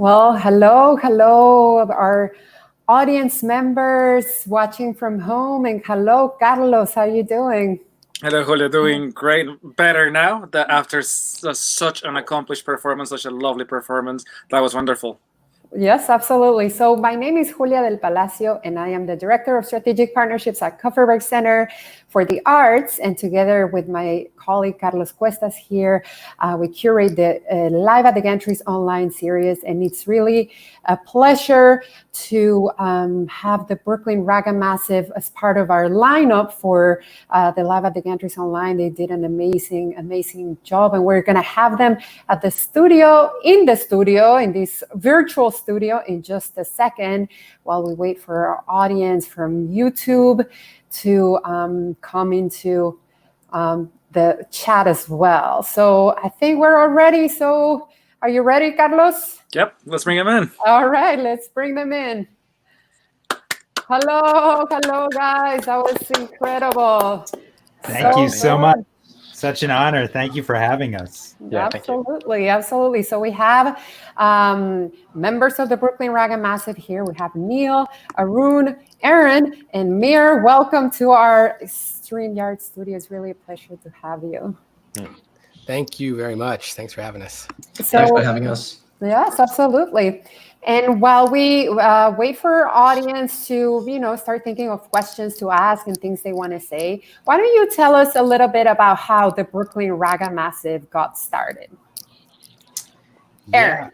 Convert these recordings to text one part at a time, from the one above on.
Well, hello, our audience members watching from home, and hello, Carlos, how are you doing? Hello, Julio. Doing great, better now. That after such an accomplished performance, such a lovely performance, that was wonderful. Yes, absolutely. So my name is Julia del Palacio, and I am the Director of Strategic Partnerships at Kupferberg Center for the Arts. And together with my colleague Carlos Cuestas here, we curate the Live at the Gantries online series. And it's really a pleasure to have the Brooklyn Raga Massive as part of our lineup for the Live at the Gantries online. They did an amazing job, and we're going to have them at the studio, in this virtual studio in just a second, while we wait for our audience from YouTube to come into the chat as well. So I think we're all ready. So are you ready, Carlos? Yep, let's bring them in. All right, let's bring them in. Hello, guys. That was incredible. Thank you so much. Such an honor. Thank you for having us. Yeah, absolutely. So we have members of the Brooklyn Raga Massive here. We have Neil, Arun, Aaron, and Mir. Welcome to our StreamYard studio. It's really a pleasure to have you. Thank you very much. Thanks for having us. Thanks for having us. Yes, absolutely. And while we wait for our audience to, start thinking of questions to ask and things they want to say, why don't you tell us a little bit about how the Brooklyn Raga Massive got started? Aaron.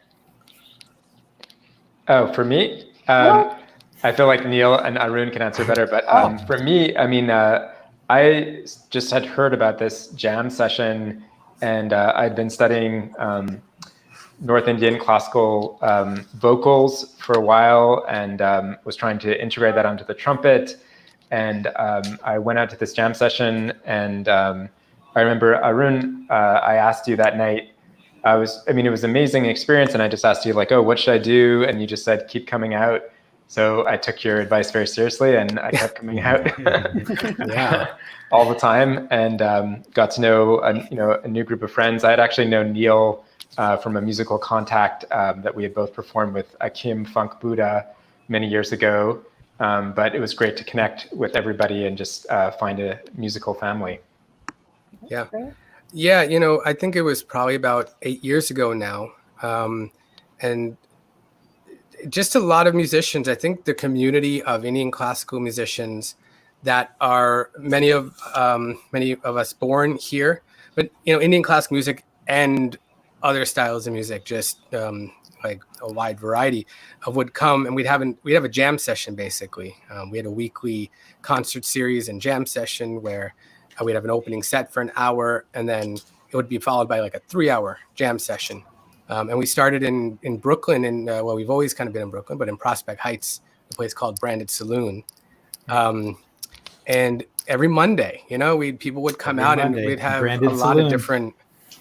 Oh, for me? I feel like Neil and Arun can answer better, but for me, I mean, I just had heard about this jam session, and I'd been studying North Indian classical vocals for a while, and was trying to integrate that onto the trumpet. And I went out to this jam session, and I remember, Arun, I asked you that night, it was an amazing experience, and I just asked you, like, oh, what should I do? And you just said, keep coming out. So I took your advice very seriously, and I kept coming out all the time, and got to know a new group of friends. I had actually known Neil from a musical contact that we had both performed with Akim Funk Buddha many years ago. But it was great to connect with everybody and just find a musical family. Yeah. I think it was probably about 8 years ago now. And just a lot of musicians, I think the community of Indian classical musicians that are many of us born here, but, Indian classical music and other styles of music, just like a wide variety would come, and we'd have a jam session. Basically, we had a weekly concert series and jam session where we'd have an opening set for an hour, and then it would be followed by like a 3-hour jam session. And we started in Brooklyn, and we've always kind of been in Brooklyn, but in Prospect Heights, a place called Branded Saloon. And every Monday, people would come out, and we'd have a lot of different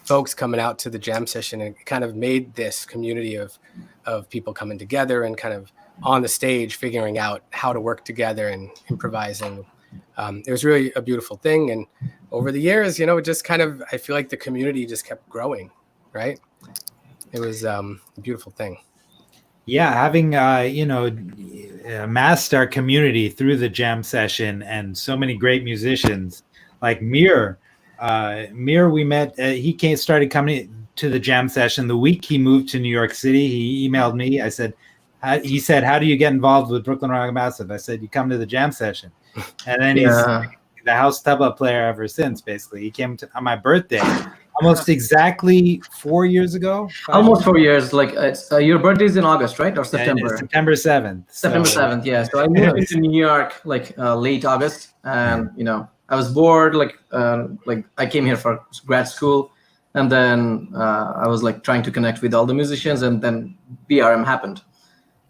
folks coming out to the jam session, and it kind of made this community of people coming together and kind of on the stage figuring out how to work together and improvising. It was really a beautiful thing. And over the years, it just kind of, I feel like the community just kept growing, right? It was a beautiful thing. Yeah, having amassed our community through the jam session, and so many great musicians like Mir. Mir, we met. He started coming to the jam session the week he moved to New York City. He emailed me. I said, he said, "How do you get involved with Brooklyn Raga Massive?" I said, "You come to the jam session," and then he's the house tabla player ever since. Basically, he came on my birthday, almost exactly 4 years ago. Almost 4 years. Like your birthday is in August, right, or September? Yeah, September 7th. September 7th. Yeah. So I moved into New York like late August, and I was bored. Like I came here for grad school, and then I was like trying to connect with all the musicians, and then BRM happened.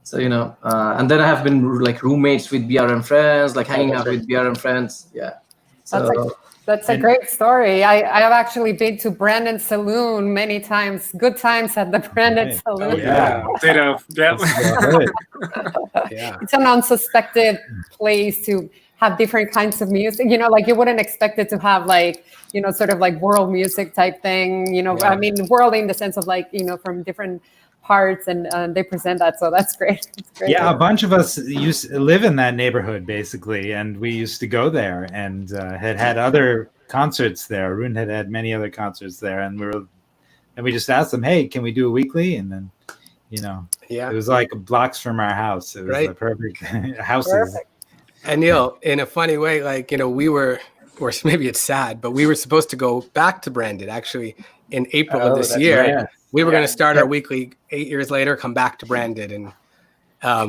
So and then I have been like roommates with BRM friends, like hanging out with BRM friends. Yeah. So that's a great story. I have actually been to Brandon Saloon many times. Good times at the Brandon Saloon. Oh, yeah. It's an unsuspected place to have different kinds of music. Like you wouldn't expect it to have like, sort of like world music type thing. I mean, world in the sense of like, from different parts, and they present that. So that's great. It's great. Yeah, a bunch of us used to live in that neighborhood basically, and we used to go there and had other concerts there. Arun had many other concerts there, and we just asked them, "Hey, can we do a weekly?" And then, it was like blocks from our house. It was a perfect houses. Perfect. And Neil, in a funny way, like, we were, or maybe it's sad, but we were supposed to go back to Branded actually in April of this year. Right. We were going to start our weekly 8 years later, come back to Branded, and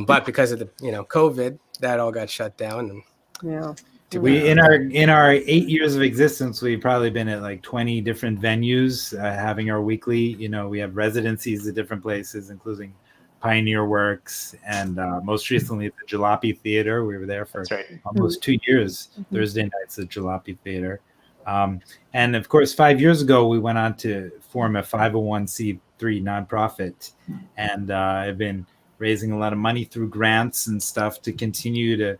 but because of the COVID, that all got shut down. And Yeah. We in our 8 years of existence, we've probably been at like 20 different venues, having our weekly. We have residencies at different places, including Pioneer Works, and most recently at the Jalopy Theater. We were there for almost 2 years, Thursday nights at Jalopy Theater. And of course, 5 years ago, we went on to form a 501c3 nonprofit, and I've been raising a lot of money through grants and stuff to continue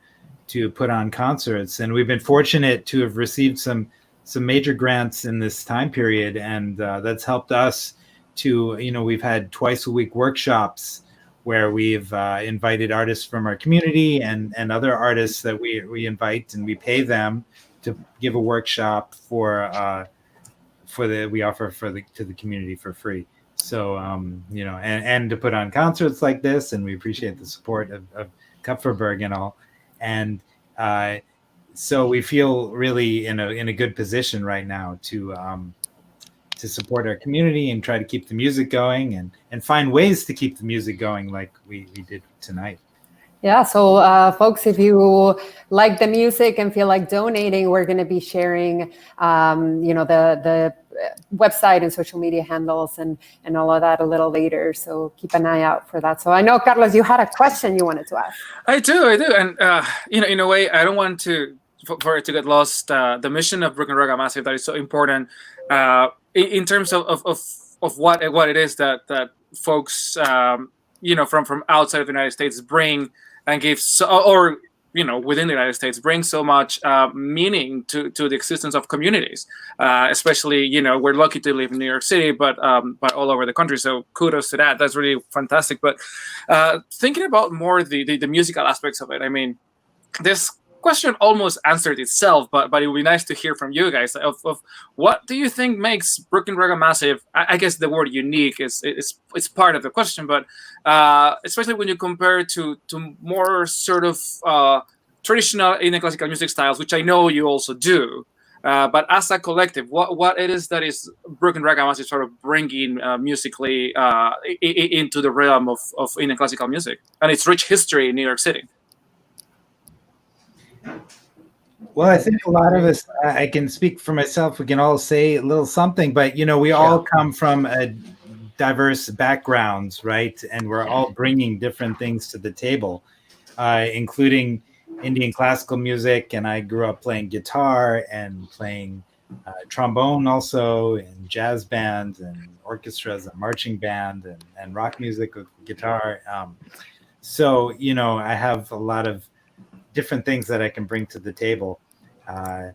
to put on concerts. And we've been fortunate to have received some major grants in this time period, and that's helped us to, we've had twice a week workshops where we've invited artists from our community and other artists that we invite, and we pay them to give a workshop we offer to the community for free. So and to put on concerts like this, and we appreciate the support of Kupferberg and all, and so we feel really in a good position right now to support our community and try to keep the music going and find ways to keep the music going like we did tonight. Yeah, so folks, if you like the music and feel like donating, we're going to be sharing, the website and social media handles and all of that a little later. So keep an eye out for that. So I know, Carlos, you had a question you wanted to ask. I do. And, in a way, I don't want for it to get lost. The mission of Brooklyn Raga Massive, that is so important in terms of what it is that folks, from outside of the United States bring and give, within the United States, bring so much meaning to the existence of communities. Especially, we're lucky to live in New York City, but all over the country. So kudos to that. That's really fantastic. But thinking about more the musical aspects of it, I mean, this question almost answered itself, but it would be nice to hear from you guys of what do you think makes Brooklyn Raga Massive. I guess the word unique is part of the question, but especially when you compare to more sort of traditional Indian classical music styles, which I know you also do. But as a collective, what it is that is Brooklyn Raga Massive sort of bringing musically into the realm of Indian classical music and its rich history in New York City? Well, I think a lot of us, I can speak for myself, we can all say a little something, but, we all come from diverse backgrounds, right? And we're all bringing different things to the table, including Indian classical music. And I grew up playing guitar and playing trombone also, in jazz bands and orchestras and marching band and rock music with guitar. So, I have a lot of different things that I can bring to the table that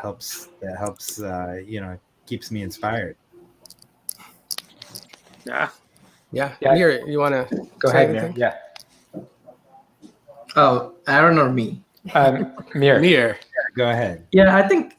helps keeps me inspired. Yeah. Amir, you want to go ahead, Amir? Yeah. Oh, Aaron or me? Mir. Yeah, go ahead. Yeah, I think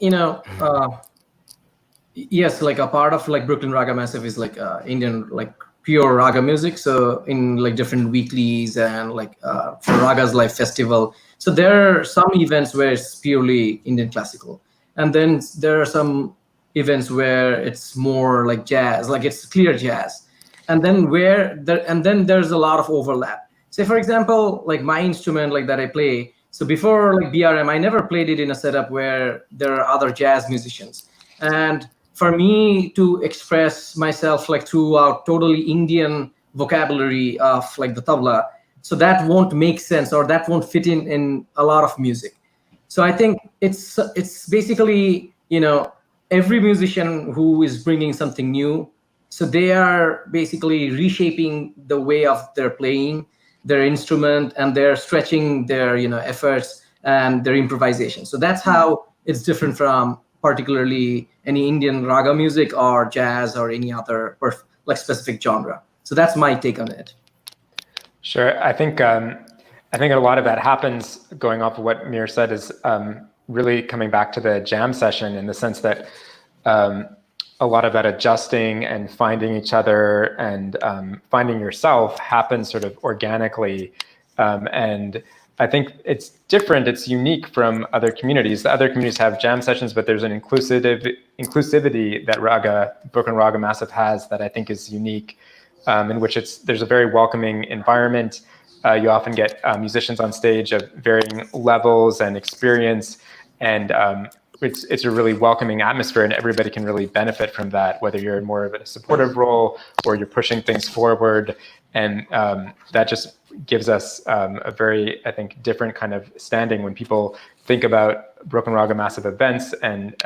yes, like a part of like Brooklyn Raga Massive is like Indian like pure raga music. So in like different weeklies and like for Raga's Life Festival. So there are some events where it's purely Indian classical, and then there are some events where it's more like jazz, like it's clear jazz, and then there's a lot of overlap. Say for example, like my instrument like that I play. So before like BRM, I never played it in a setup where there are other jazz musicians, and for me to express myself like throughout totally Indian vocabulary of like the tabla. So that won't make sense, or that won't fit in a lot of music. So I think it's basically, every musician who is bringing something new. So they are basically reshaping the way of their playing, their instrument, and they're stretching their, efforts and their improvisation. So that's how it's different from particularly any Indian raga music or jazz or any other like specific genre. So that's my take on it. Sure. I think a lot of that happens, going off of what Mir said, is really coming back to the jam session, in the sense that a lot of that adjusting and finding each other and finding yourself happens sort of organically. And I think it's different. It's unique from other communities. The other communities have jam sessions, but there's an inclusivity that Brooklyn Raga Massive has that I think is unique, in which there's a very welcoming environment. You often get musicians on stage of varying levels and experience, and it's a really welcoming atmosphere, and everybody can really benefit from that, whether you're in more of a supportive role or you're pushing things forward. And that just gives us a very, I think, different kind of standing when people think about Brooklyn Raga Massive events, and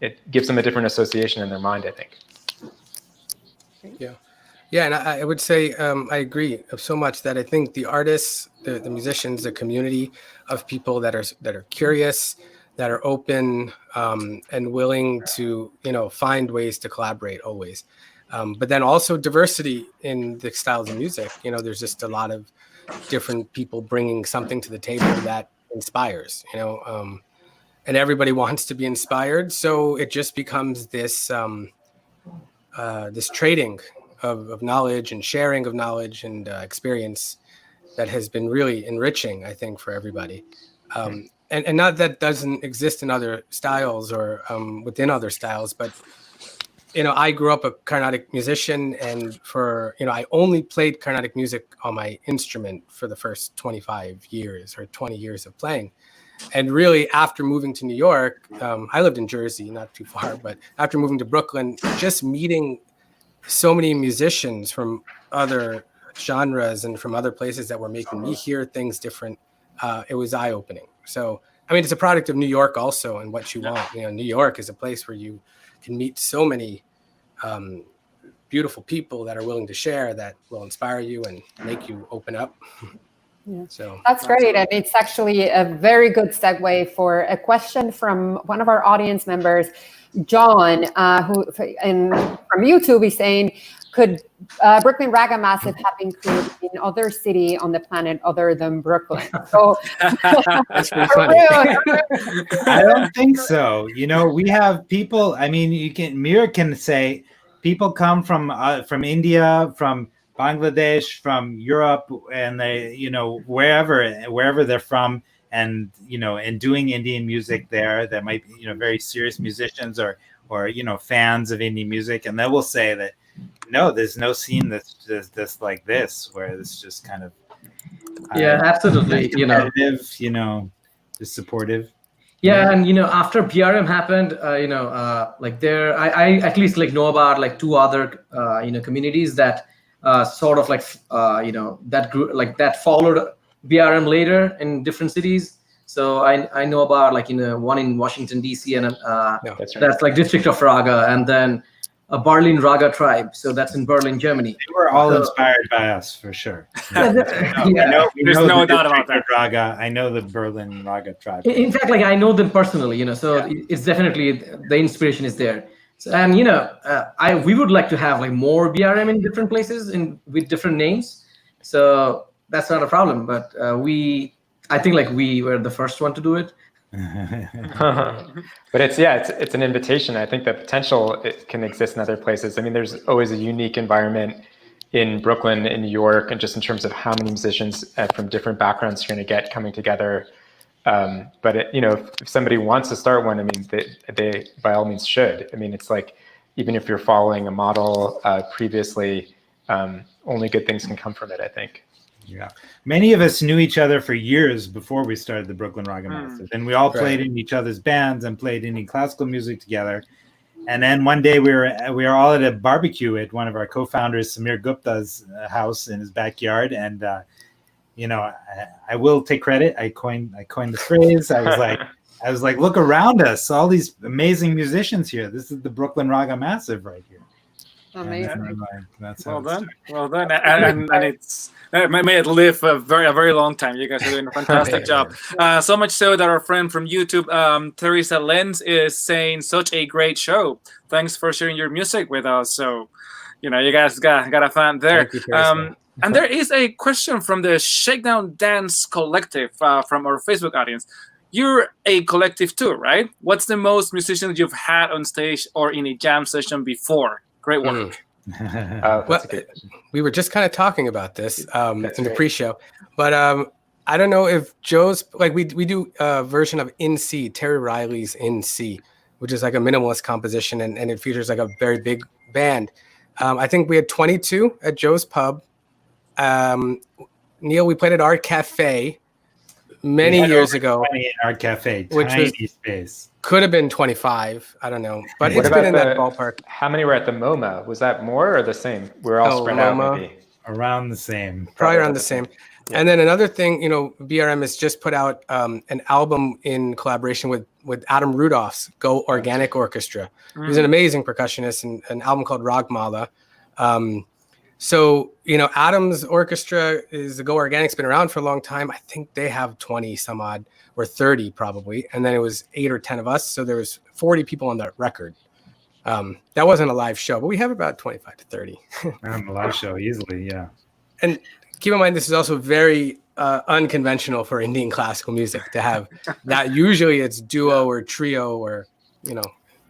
it gives them a different association in their mind, I think. Yeah, and I would say I agree so much that I think the artists, the musicians, the community of people that are curious, that are open, and willing to find ways to collaborate always. But then also diversity in the styles of music. There's just a lot of different people bringing something to the table that inspires. And everybody wants to be inspired, so it just becomes this this trading of knowledge and sharing of knowledge and experience that has been really enriching, I think, for everybody. And not that doesn't exist in other styles or within other styles, but I grew up a Carnatic musician, and I only played Carnatic music on my instrument for the first 25 years or 20 years of playing. And really, after moving to New York, I lived in Jersey, not too far, but after moving to Brooklyn, just meeting so many musicians from other genres and from other places that were making me hear things different, it was eye-opening. So, I mean, it's a product of New York also, and what you want. New York is a place where you can meet so many beautiful people that are willing to share, that will inspire you and make you open up. Yeah. So that's great. And it's actually a very good segue for a question from one of our audience members, John, who from YouTube is saying, could Brooklyn Raga Massive have been created in other city on the planet other than Brooklyn? So that's pretty funny. I don't think so. We have people. I mean, Mir can say people come from India, from Bangladesh, from Europe, and they, wherever they're from, and and doing Indian music there. That might be very serious musicians or fans of Indian music, and they will say that no, there's no scene that's like this, where it's just kind of absolutely, competitive, just supportive. Yeah, and after BRM happened, like I at least know about two other communities that sort of that grew, that followed BRM later in different cities. So I know about one in Washington DC, and that's District of Raga, and then a Berlin Raga tribe. So that's in Berlin, Germany. They were all inspired by us, for sure. Yeah. There's no doubt about that. Raga. I know the Berlin Raga tribe. In fact, I know them personally, so it's definitely, the inspiration is there. So, and we would like to have more BRM in different places with different names. So that's not a problem. But I think we were the first one to do it. But it's an invitation. I think the potential, it can exist in other places. I mean, there's always a unique environment in Brooklyn, in New York, and just in terms of how many musicians from different backgrounds you're going to get coming together. But if somebody wants to start one, I mean, they by all means should. I mean, it's even if you're following a model previously, only good things can come from it, I think. Yeah, many of us knew each other for years before we started the Brooklyn Raga Massive, and we all played in each other's bands and played Indian classical music together. And then one day we were all at a barbecue at one of our co-founders, Samir Gupta's house in his backyard, and I will take credit. I coined the phrase. I was like, look around us, all these amazing musicians here. This is the Brooklyn Raga Massive right here. Amazing. That's well done, and it's may it live a very long time. You guys are doing a fantastic job. So much so that our friend from YouTube, Teresa Lenz, is saying, such a great show. Thanks for sharing your music with us. So, you guys got a fan there. Thank you, Teresa. And there is a question from the Shakedown Dance Collective from our Facebook audience. You're a collective too, right? What's the most musicians you've had on stage or in a jam session before? Great work. Well, we were just kind of talking about this in the pre-show, but I don't know if Joe's we do a version of In C, Terry Riley's In C, which is like a minimalist composition, and it features like a very big band. I think we had 22 at Joe's Pub. Neil, we played at Art Cafe many years ago. 20 in Art Cafe, which tiny space. Could have been 25. I don't know, but What it's been in about that ballpark. How many were at the MoMA? Was that more or the same? We're all spread out, MoMA. maybe. Around the same. Probably around the same. And then another thing, BRM has just put out an album in collaboration with Adam Rudolph's Go Organic Orchestra. He's an amazing percussionist, and an album called Ragmala. So, Adam's orchestra is the Go Organic's been around for a long time. I think they have 20 some odd, or 30 probably. And then it was 8 or 10 of us. So there was 40 people on that record. That wasn't a live show, but we have about 25 to 30. On the live show, easily, yeah. And keep in mind, this is also very unconventional for Indian classical music to have that. Usually it's duo or trio or,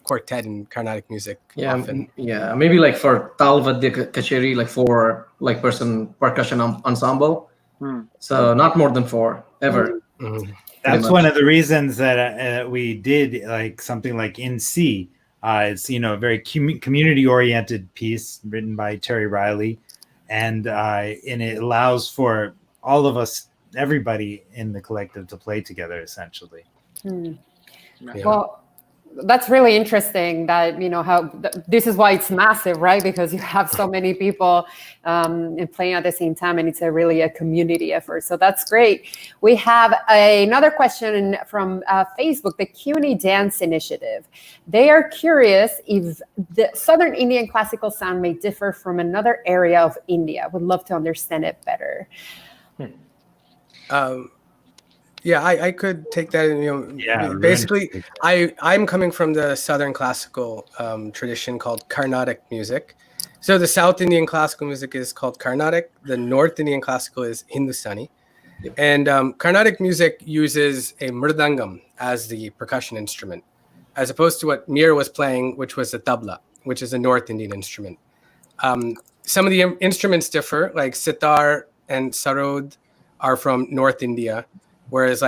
quartet in Carnatic music. Often. Yeah, maybe like for Tal Vadya Kacheri, like 4 person percussion ensemble. So not more than 4 ever. That's one of the reasons that we did like something like In C. It's a very community-oriented piece written by Terry Riley, and it allows for all of us, everybody in the collective, to play together essentially. Yeah. Well, that's really interesting that, how this is why it's massive, right? Because you have so many people and playing at the same time, and it's really a community effort. So that's great. We have another question from Facebook, the CUNY Dance Initiative. They are curious if the Southern Indian classical sound may differ from another area of India. Would love to understand it better. Yeah, I could take that. Basically, I'm coming from the Southern classical tradition called Carnatic music. So the South Indian classical music is called Carnatic. The North Indian classical is Hindustani. And Carnatic music uses a mridangam as the percussion instrument, as opposed to what Mir was playing, which was the tabla, which is a North Indian instrument. Some of the instruments differ, like sitar and sarod are from North India. Whereas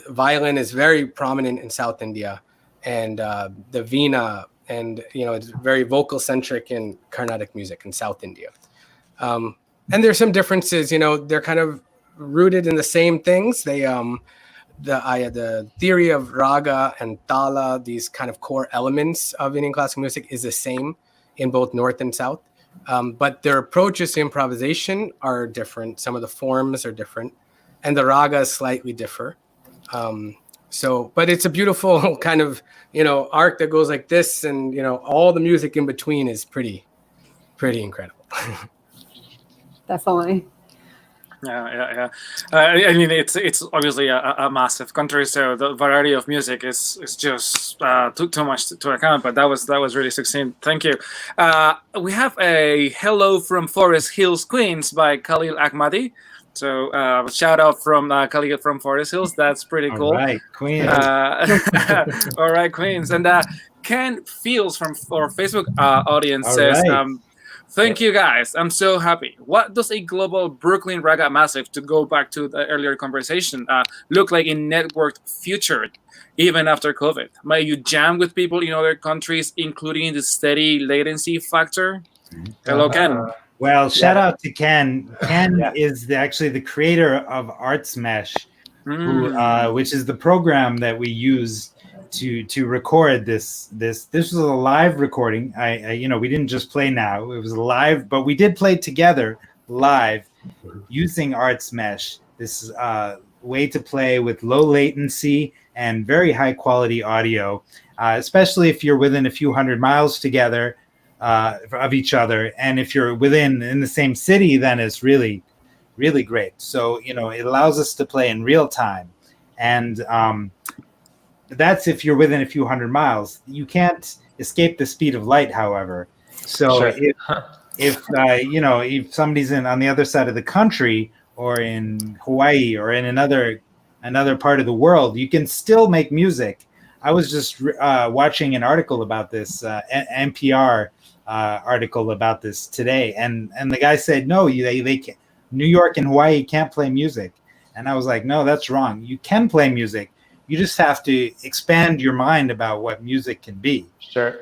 violin is very prominent in South India, and the veena, and it's very vocal centric in Carnatic music in South India. And there's some differences. They're kind of rooted in the same things. They the theory of raga and tala, these kind of core elements of Indian classical music, is the same in both North and South. But their approaches to improvisation are different. Some of the forms are different. And the ragas slightly differ. But it's a beautiful kind of, arc that goes like this, and, all the music in between is pretty incredible. Definitely. Yeah. I mean, it's obviously a massive country, so the variety of music is just too much to account. But that was really succinct. Thank you. We have a hello from Forest Hills, Queens, by Khalil Ahmadi. So shout out from Khalil from Forest Hills. That's pretty cool. All right, Queens. All right, Queens. And Ken Fields from our Facebook audience says, thank you guys. I'm so happy. What does a global Brooklyn Raga Massive, to go back to the earlier conversation, look like in networked future, even after COVID? May you jam with people in other countries, including the steady latency factor? Hello, Ken. Well, shout out to Ken. Ken is actually the creator of Arts Mesh, which is the program that we use to record this. This was a live recording. We didn't just play now. It was live, but we did play together live using Arts Mesh. This is a way to play with low latency and very high quality audio, especially if you're within a few hundred miles together of each other, and if you're in the same city, then it's really, really great. So it allows us to play in real time, and that's if you're within a few hundred miles. You can't escape the speed of light, however. So Sure. if if somebody's on the other side of the country or in Hawaii or in another part of the world, you can still make music. I was just watching an article about this, NPR article about this today, and the guy said no, they can't. New York and Hawaii can't play music, and I was like, no, that's wrong. You can play music. You just have to expand your mind about what music can be. Sure.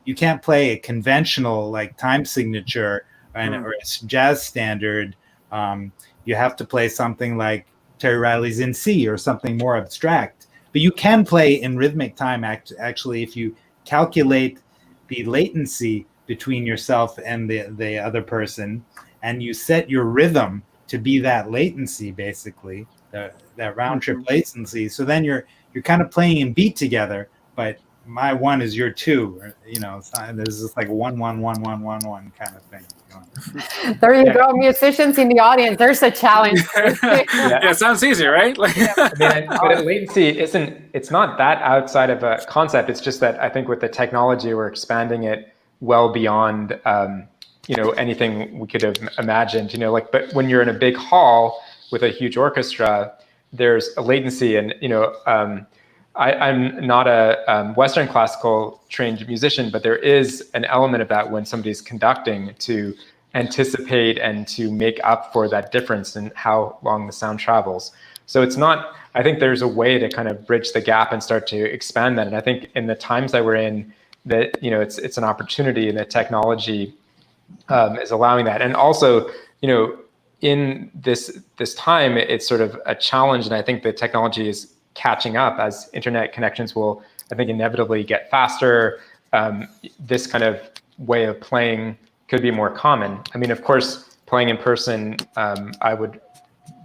You can't play a conventional like time signature or a jazz standard. You have to play something like Terry Riley's in C or something more abstract. But you can play in rhythmic time actually if you calculate the latency between yourself and the other person, and you set your rhythm to be that latency, basically, that round trip latency. So then you're kind of playing in beat together, but my one is your two. There's just like 1 1 1 1 1 1 kind of thing. There you go, musicians in the audience. There's a challenge. Yeah, sounds easy, right? Like, but latency it's not that outside of a concept. It's just that I think with the technology, we're expanding it well beyond anything we could have imagined. But when you're in a big hall with a huge orchestra, there's a latency, and I'm not a Western classical trained musician, but there is an element of that when somebody's conducting to anticipate and to make up for that difference in how long the sound travels. So it's not, I think there's a way to kind of bridge the gap and start to expand that. And I think in the times that we're in, that it's an opportunity, and the technology is allowing that. And also, in this time, it's sort of a challenge, and I think the technology is catching up as internet connections will, I think, inevitably get faster. This kind of way of playing could be more common. I mean, of course, playing in person, I would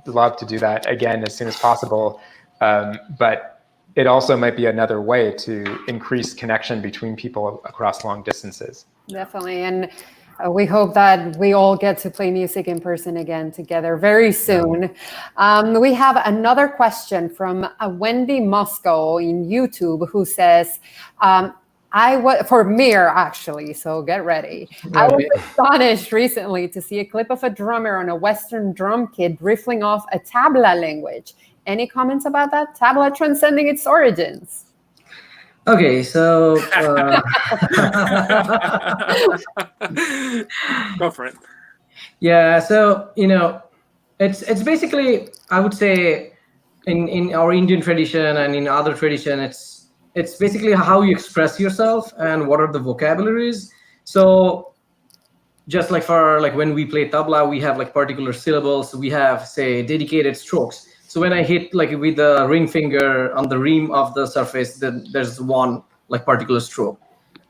love to do that again as soon as possible. But it also might be another way to increase connection between people across long distances. Definitely. And we hope that we all get to play music in person again together very soon. We have another question from Wendy Moscow in YouTube, who says, for Mir, actually, so get ready. I was astonished recently to see a clip of a drummer on a Western drum kit riffling off a tabla language. Any comments about that? Tabla transcending its origins. Okay, so go for it. Yeah, so it's basically, I would say, in our Indian tradition and in other tradition, it's basically how you express yourself and what are the vocabularies. So just like when we play tabla, we have like particular syllables. We have, say, dedicated strokes. So when I hit like with the ring finger on the rim of the surface, then there's one like particular stroke,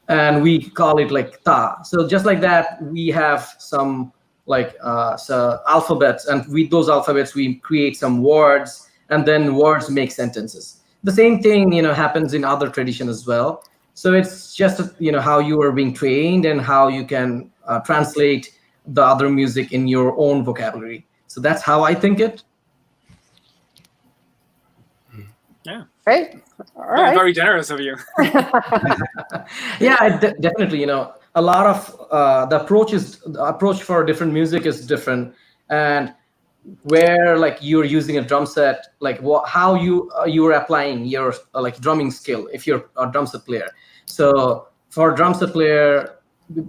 and we call it like ta. So just like that, we have some like alphabets, and with those alphabets we create some words, and then words make sentences. The same thing happens in other tradition as well. So it's just how you are being trained and how you can translate the other music in your own vocabulary. So that's how I think it. Yeah. Great. All right. Very generous of you. Yeah, definitely. A lot of the approach for different music is different, and where like you're using a drum set, like how you are applying your like drumming skill if you're a drum set player. So for a drum set player,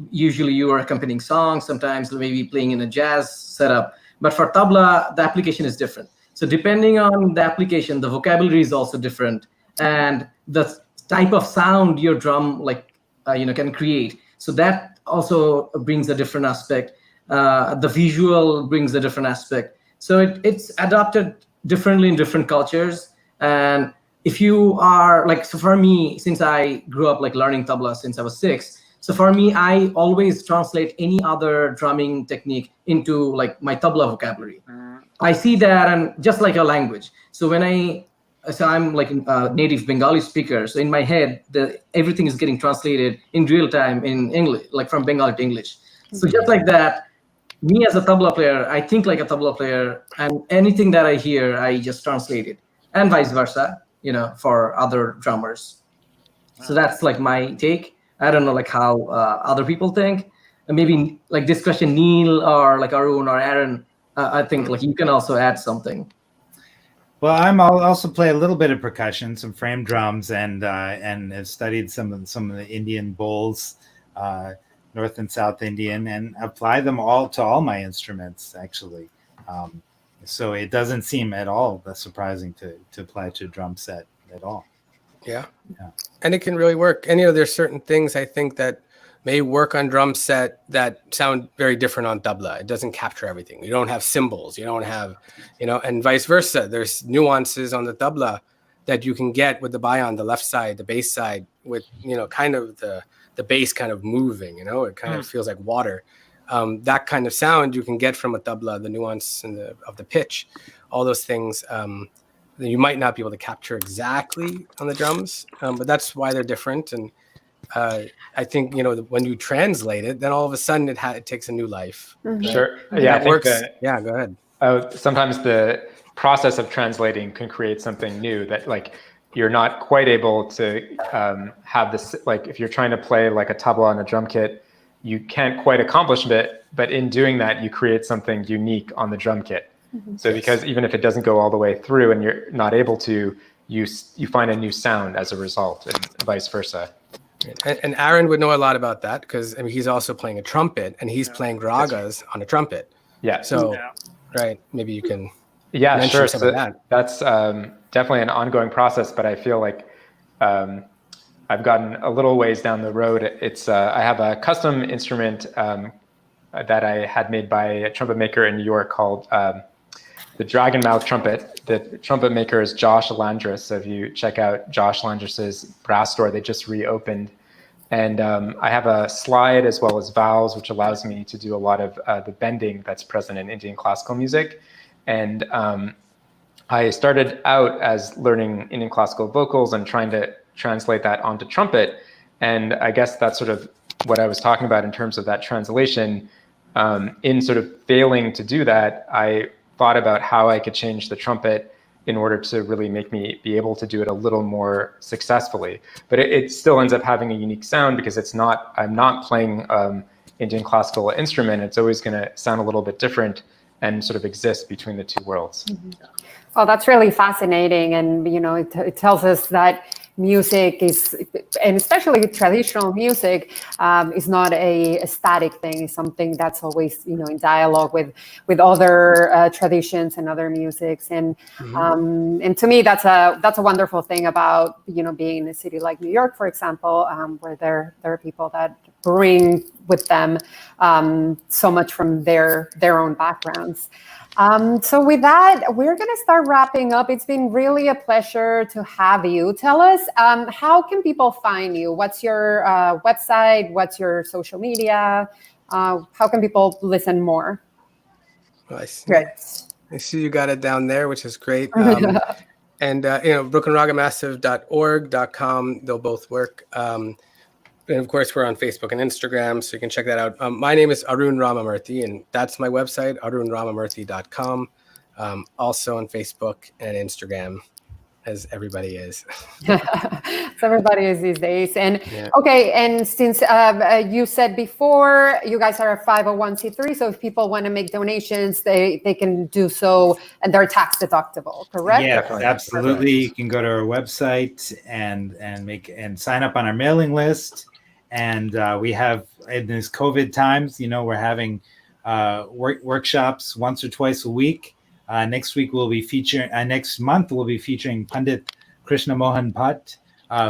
usually you are accompanying songs, sometimes maybe playing in a jazz setup. But for tabla, the application is different. So depending on the application, the vocabulary is also different, and the type of sound your drum can create. So that also brings a different aspect. The visual brings a different aspect. So it's adopted differently in different cultures. And if you are so for me, since I grew up like learning tabla since I was 6, so for me, I always translate any other drumming technique into like my tabla vocabulary. I see that, and just like a language. So I'm like a native Bengali speaker. So in my head, everything is getting translated in real time in English, like from Bengali to English. So just like that, me as a tabla player, I think like a tabla player, and anything that I hear, I just translate it, and vice versa, for other drummers. So that's like my take. I don't know like how other people think. And maybe like this question, Neil or like Arun or Aaron, I think like you can also add something. Well, I'll also play a little bit of percussion, some frame drums, and have studied some of the Indian bowls, North and South Indian, and apply them all to all my instruments actually. So it doesn't seem at all surprising to apply to a drum set at all. Yeah. And it can really work. And there's certain things I think that may work on drum set that sound very different on tabla. It doesn't capture everything. You don't have cymbals. You don't have, and vice versa. There's nuances on the tabla that you can get with the bayan, the left side, the bass side, with kind of the bass kind of moving. It kind of feels like water. That kind of sound you can get from a tabla, the nuance of the pitch, all those things. You might not be able to capture exactly on the drums, but that's why they're different. And I think when you translate it, then all of a sudden it takes a new life. Right? Sure. And Yeah, that works. Yeah, go ahead. Sometimes the process of translating can create something new that like you're not quite able to have this. Like if you're trying to play like a tabla on a drum kit, you can't quite accomplish it. But in doing that, you create something unique on the drum kit. So because even if it doesn't go all the way through and you're not able to, you find a new sound as a result, and vice versa. And Aaron would know a lot about that because he's also playing a trumpet and he's playing ragas on a trumpet. Yeah. So, right, maybe you can. Yeah, sure. Some so of that. That's definitely an ongoing process, but I feel like I've gotten a little ways down the road. It's I have a custom instrument that I had made by a trumpet maker in New York called the Dragon Mouth trumpet. The trumpet maker is Josh Landris. So if you check out Josh Landris's brass store, they just reopened. And I have a slide as well as valves, which allows me to do a lot of the bending that's present in Indian classical music. And I started out as learning Indian classical vocals and trying to translate that onto trumpet. And I guess that's sort of what I was talking about in terms of that translation. In sort of failing to do that, I thought about how I could change the trumpet in order to really make me be able to do it a little more successfully. But it still ends up having a unique sound because I'm not playing Indian classical instrument. It's always going to sound a little bit different and sort of exist between the two worlds. Mm-hmm. Oh, that's really fascinating. And, it tells us that music is, and especially traditional music, is not a static thing. It's something that's always, in dialogue with other traditions and other musics. And and to me, that's a wonderful thing about being in a city like New York, for example, where there are people that bring with them so much from their own backgrounds. So with that, we're going to start wrapping up. It's been really a pleasure to have you. Tell us, how can people find you? What's your website? What's your social media? How can people listen more? Great. I see you got it down there, which is great. And, BrooklynRagaMassive.org.com, they'll both work. And of course, we're on Facebook and Instagram, so you can check that out. My name is Arun Ramamurthy, and that's my website, arunramamurthy.com. Also on Facebook and Instagram, as everybody is. So everybody is these days. And okay, and since you said before, you guys are a 501c3, so if people want to make donations, they can do so, and they're tax deductible, correct? Yeah, absolutely. You can go to our website and sign up on our mailing list. And we have, in these COVID times, we're having workshops once or twice a week. Next month we'll be featuring Pandit Krishna Mohan Bhatt,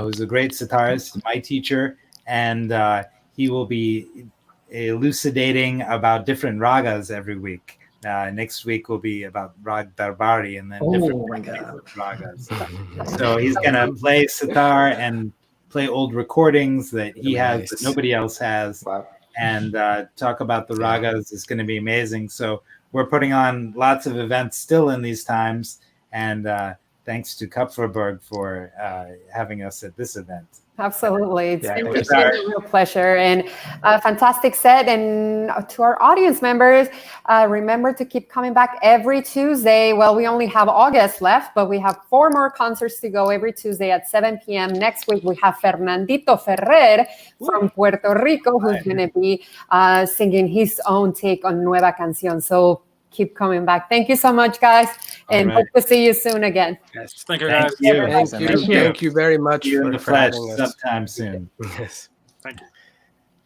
who's a great sitarist, my teacher, and he will be elucidating about different ragas every week. Next week will be about Rag Darbari and then different ragas. So he's going to play sitar and play old recordings that he has that nobody else has. Wow. And talk about the ragas. Is going to be amazing. So we're putting on lots of events still in these times, and thanks to Kupferberg for having us at this event. Absolutely. It's been thank a real pleasure and a fantastic set. And to our audience members, remember to keep coming back every Tuesday. Well, we only have August left, but we have 4 more concerts to go every Tuesday at 7 p.m. Next week, we have Fernandito Ferrer from Puerto Rico, who's going to be singing his own take on Nueva Canción. So keep coming back. Thank you so much, guys. And hope to see you soon again. Yes. Thank you, guys. Thank you very much See you in the for flesh having us. sometime soon. Yes. Thank you.